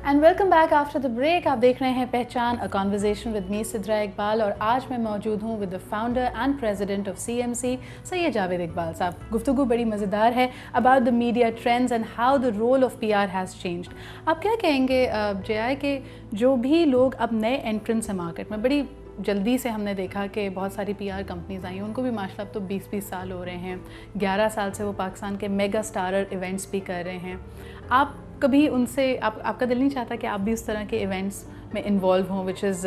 And welcome back after the break. آپ دیکھ رہے ہیں Pehchaan a conversation with me Sidra Iqbal, اور آج میں موجود ہوں with the founder and president of CMC Syed Javed Iqbal صاحب. گفتگو بڑی مزیدار ہے about the media trends and how the role of PR has changed. آپ کیا کہیں گے جے کہ جو بھی لوگ اب نئے انٹرنس ہیں مارکیٹ میں, بڑی جلدی سے ہم نے دیکھا کہ بہت ساری PR کمپنیز آئی ہیں, ان کو بھی ماشاء اللہ اب تو 20 سال ہو رہے ہیں, 11 سال سے وہ پاکستان کے میگا اسٹارر ایونٹس بھی کر رہے ہیں. آپ کبھی ان سے آپ کا دل نہیں چاہتا کہ آپ بھی اس طرح کے ایونٹس میں انوالو ہوں, which is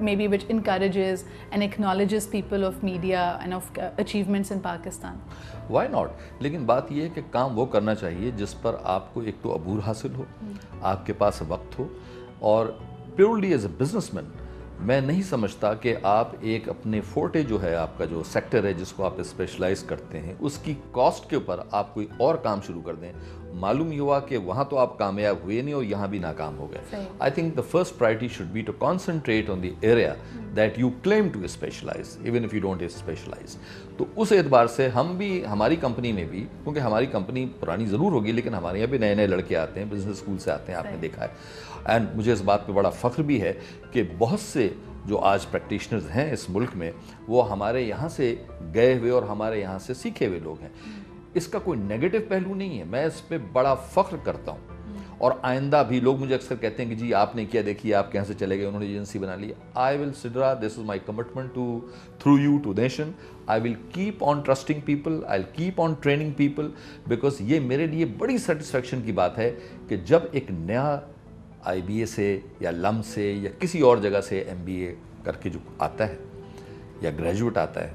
may be which encourages and acknowledges people of media and of achievements in Pakistan? Why not. لیکن بات یہ ہے کہ کام وہ کرنا چاہیے جس پر آپ کو ایک تو عبور حاصل ہو, آپ کے پاس وقت ہو, اور purely as a business man میں نہیں سمجھتا کہ آپ ایک اپنے فورٹے جو ہے, آپ کا جو سیکٹر ہے جس کو آپ اسپیشلائز کرتے ہیں, اس کی کاسٹ کے اوپر آپ کوئی اور کام شروع کر دیں. معلوم یہ ہوا کہ وہاں تو آپ کامیاب ہوئے نہیں اور یہاں بھی ناکام ہو گئے. I think the first priority should be to concentrate on the area that you claim to specialise even if you don't specialise. تو اس اعتبار سے ہم بھی, ہماری کمپنی میں بھی, کیونکہ ہماری کمپنی پرانی ضرور ہوگی لیکن ہمارے یہاں بھی نئے نئے لڑکے آتے ہیں, بزنس اسکول سے آتے ہیں, آپ نے دیکھا ہے. اینڈ مجھے اس بات پہ بڑا فخر بھی ہے کہ بہت سے جو آج پریکٹیشنرز ہیں اس ملک میں وہ ہمارے یہاں سے گئے ہوئے اور ہمارے یہاں سے سیکھے ہوئے لوگ ہیں. اس کا کوئی نیگیٹو پہلو نہیں ہے, میں اس پہ بڑا فخر کرتا ہوں. اور آئندہ بھی لوگ مجھے اکثر کہتے ہیں کہ جی آپ نے کیا دیکھیے, آپ کہاں سے چلے گئے, انہوں نے ایجنسی بنا لی. آئی ول سدرا, this is my commitment to through you to nation. I will keep on trusting people, I will keep on training people, because یہ میرے لیے بڑی سیٹسفیکشن کی بات ہے کہ جب ایک نیا IBA سے یا لم سے یا کسی اور جگہ سے MBA کر کے جو آتا ہے یا گریجویٹ آتا ہے,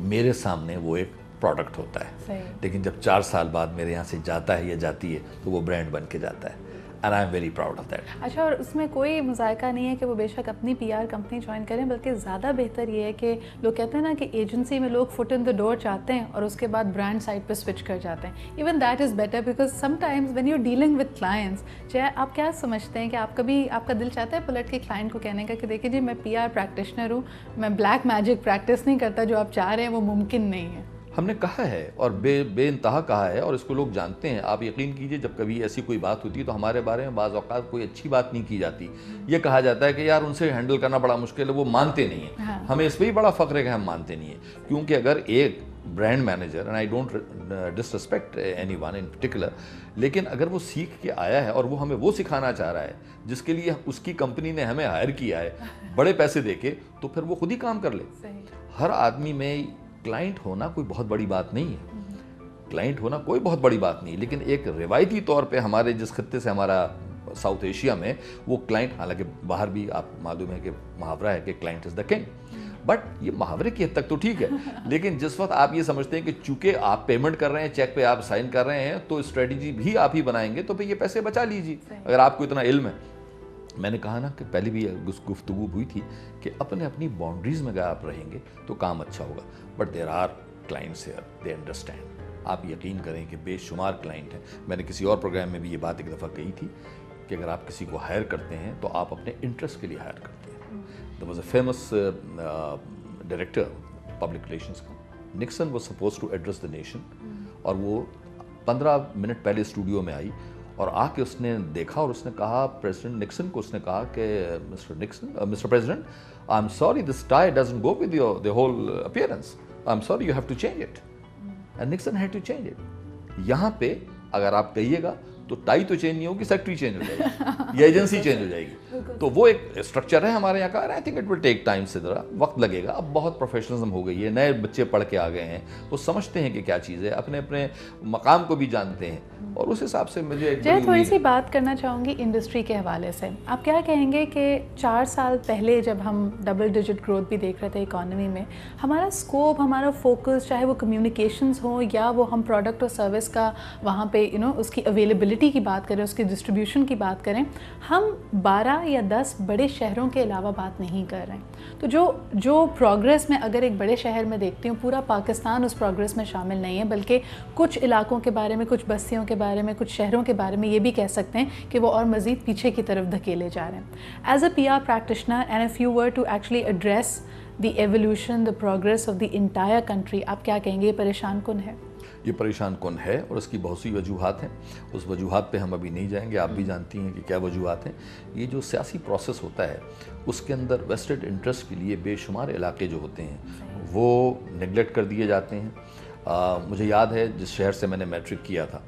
میرے سامنے وہ ایک پروڈکٹ ہوتا ہے. لیکن جب 4 سال بعد میرے یہاں سے جاتا ہے یا جاتی ہے تو وہ برانڈ بن کے جاتا ہے. And I am very proud of that. اچھا, اور اس میں کوئی مذائقہ نہیں ہے کہ وہ بے شک اپنی PR کمپنی جوائن کریں, بلکہ زیادہ بہتر یہ ہے کہ لوگ کہتے ہیں نا کہ ایجنسی میں لوگ فٹ ان دا ڈور چاہتے ہیں اور اس کے بعد برانڈ سائڈ پہ سوئچ کر جاتے ہیں. Even that is better, because some times when you dealing with clients, چاہے آپ کیا سمجھتے ہیں کہ آپ کبھی آپ کا دل چاہتا ہے پلٹ کے کلائنٹ کو کہنے کا کہ دیکھیے جی میں PR پریکٹیشنر ہوں, میں بلیک میجک پریکٹس نہیں کرتا, جو آپ چاہ رہے ہیں وہ ممکن نہیں ہے. ہم نے کہا ہے اور بے انتہا کہا ہے, اور اس کو لوگ جانتے ہیں. آپ یقین کیجئے جب کبھی ایسی کوئی بات ہوتی ہے تو ہمارے بارے میں بعض اوقات کوئی اچھی بات نہیں کی جاتی. یہ کہا جاتا ہے کہ یار ان سے ہینڈل کرنا بڑا مشکل ہے, وہ مانتے نہیں ہیں. ہمیں اس پہ ہی بڑا فخر ہے کہ ہم مانتے نہیں ہیں, کیونکہ اگر ایک brand manager, and I don't disrespect any one in particular, لیکن اگر وہ سیکھ کے آیا ہے اور وہ ہمیں وہ سکھانا چاہ رہا ہے جس کے لیے اس کی کمپنی نے ہمیں ہائر کیا ہے بڑے پیسے دے کے, تو پھر وہ خود ہی کام کر لے. ہر آدمی میں کلائنٹ ہونا کوئی بہت بڑی بات نہیں ہے, کلائنٹ ہونا کوئی بہت بڑی بات نہیں ہے. لیکن ایک روایتی طور پہ ہمارے جس خطے سے ہمارا ساؤتھ ایشیا میں وہ کلائنٹ, حالانکہ باہر بھی آپ معلوم ہے کہ محاورہ ہے کہ client is the king, but یہ محاورے کی حد تک تو ٹھیک ہے. لیکن جس وقت آپ یہ سمجھتے ہیں کہ چونکہ آپ پیمنٹ کر رہے ہیں, چیک پہ آپ سائن کر رہے ہیں, تو اسٹریٹجی بھی آپ ہی بنائیں گے, تو پھر یہ پیسے بچا لیجیے اگر آپ کو اتنا علم ہے. میں نے کہا نا کہ پہلے بھی گفتگو ہوئی تھی کہ اپنی باؤنڈریز میں اگر آپ رہیں گے تو کام اچھا ہوگا. But there are clients here, they understand. آپ یقین کریں کہ بے شمار کلائنٹ ہیں. میں نے کسی اور پروگرام میں بھی یہ بات ایک دفعہ کہی تھی کہ اگر آپ کسی کو ہائر کرتے ہیں تو آپ اپنے انٹرسٹ کے لیے ہائر کرتے ہیں. There was a famous director public relations کا, Nixon was suppose to address the nation, اور وہ 15 منٹ پہلے اسٹوڈیو میں آئی اور آ کے اس نے دیکھا اور اس نے کہا پریزیڈنٹ نکسن کو, اس نے کہا کہ mister president, I am sorry this tie doesn't go with your the whole appearance, I am sorry you have to change it. And Nixon had to change it. یہاں پہ اگر آپ کہیے گا تو ٹائی تو چینج نہیں ہوگی, سیکٹری چینج ہو جائے گی یا ایجنسی چینج ہو جائے گی. تو وہ ایک اسٹرکچر ہے ہمارے یہاں کا. I think it will take time, سے ذرا وقت لگے گا. اب بہت پروفیشنلزم ہو گئی ہے, نئے بچے پڑھ کے آ گئے ہیں, وہ سمجھتے ہیں کہ کیا چیز ہے, اپنے اپنے مقام کو بھی جانتے ہیں, اور اس حساب سے مجھے تھوڑی سی بات کرنا چاہوں گی انڈسٹری کے حوالے سے. آپ کیا کہیں گے کہ 4 سال پہلے جب ہم ڈبل ڈیجٹ گروتھ بھی دیکھ رہے تھے اکانومی میں, ہمارا اسکوپ, ہمارا فوکس, چاہے وہ کمیونیکیشنز ہوں یا وہ ہم پروڈکٹ اور سروس کا وہاں پہ اس کی اویلیبلٹی کی بات کریں, اس کی ڈسٹریبیوشن کی بات کریں, ہم 12 یا 10 بڑے شہروں کے علاوہ بات نہیں کر رہے ہیں. تو جو پروگرس میں اگر ایک بڑے شہر میں دیکھتی ہوں, پورا پاکستان اس پروگرس میں شامل نہیں ہے, بلکہ کچھ علاقوں کے بارے میں, کچھ بستیوں کے بارے میں, کچھ شہروں کے بارے میں یہ بھی کہہ سکتے ہیں کہ وہ اور مزید پیچھے کی طرف دھکیلے جا رہے ہیں. As a PR practitioner, and if you were to actually address the evolution, the progress of the entire country, آپ کیا کہیں گے, یہ پریشان کن ہے؟ یہ پریشان کن ہے اور اس کی بہت سی وجوہات ہیں. اس وجوہات پہ ہم ابھی نہیں جائیں گے, آپ بھی جانتی ہیں کہ کیا وجوہات ہیں. یہ جو سیاسی پروسیس ہوتا ہے اس کے اندر ویسٹڈ انٹرسٹ کے لیے بے شمار علاقے جو ہوتے ہیں وہ نگلیکٹ کر دیے جاتے ہیں. مجھے یاد ہے جس شہر سے میں نے میٹرک کیا تھا,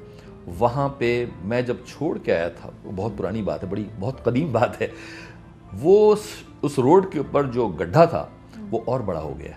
وہاں پہ میں جب چھوڑ کے آیا تھا, وہ بہت پرانی بات ہے, بہت قدیم بات ہے, وہ اس روڈ کے اوپر جو گڈھا تھا وہ اور بڑا ہو گیا.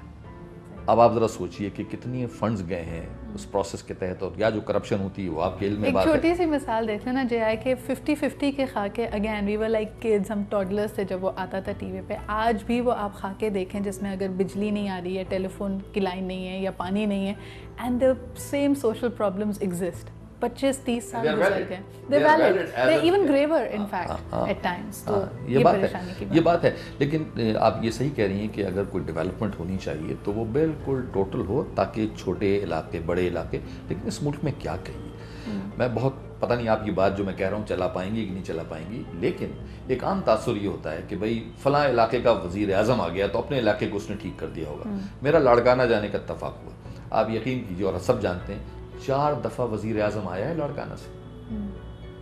اب آپ ذرا سوچئے کہ کتنی فنڈز گئے ہیں اس پروسیس کے تحت, اور یا جو کرپشن ہوتی ہے وہ آپ کے علم میں بات ہے. ایک چھوٹی سی مثال دیکھ لیں نا جے آئی کے 50-50 کے خاکے, again we were like kids, ہم ٹوڈلرس تھے جب وہ آتا تھا ٹی وی پہ. آج بھی وہ آپ خاکے دیکھیں جس میں اگر بجلی نہیں آ رہی ہے, ٹیلی فون کی لائن نہیں ہے یا پانی نہیں ہے, and the same social problems exist. 25-30 سال گزر گئے. They're valid. They're even graver in fact at times. تو یہ پریشانی کی بات ہے. لیکن آپ یہ صحیح کہہ رہی ہیں کہ اگر کوئی ڈیولپمنٹ ہونی چاہیے تو وہ بالکل ٹوٹل ہو, تاکہ چھوٹے علاقے, بڑے علاقے, لیکن اس ملک میں کیا کہیے, میں بہت پتہ نہیں آپ یہ بات جو میں کہہ رہا ہوں چلا پائیں گی کہ نہیں چلا پائیں گی, لیکن ایک عام تاثر یہ ہوتا ہے کہ بھئی فلاں علاقے کا وزیر اعظم آ گیا تو اپنے علاقے کو اس نے ٹھیک کر دیا ہوگا. میرا لاڑکانہ جانے کا اتفاق ہوا, آپ یقین کیجیے, اور سب جانتے ہیں 4 دفعہ وزیر اعظم آیا ہے لاڑکانہ سے.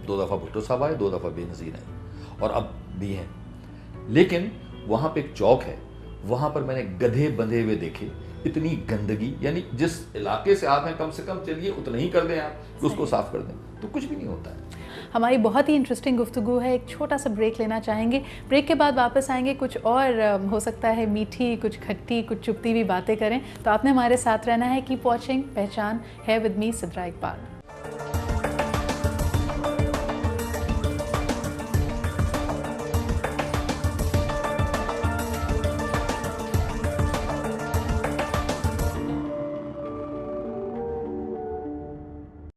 2 دفعہ بھٹو صاحب آئے, 2 دفعہ بے نظیر آئے, اور اب بھی ہیں. لیکن وہاں پہ ایک چوک ہے, وہاں پر میں نے گدھے بندھے ہوئے دیکھے, اتنی گندگی, یعنی جس علاقے سے آپ ہیں کم سے کم چلیے اتنا ہی کر دیں آپ, اس کو صاف کر دیں, تو کچھ بھی نہیں ہوتا ہے. ہماری بہت ہی انٹرسٹنگ گفتگو ہے. ایک چھوٹا سا بریک لینا چاہیں گے. بریک کے بعد واپس آئیں گے, کچھ اور ہو سکتا ہے میٹھی, کچھ کھٹی, کچھ چپتی ہوئی باتیں کریں. تو آپ نے ہمارے ساتھ رہنا ہے. کیپ واچنگ پہچان ہے ود می سدرا اقبال.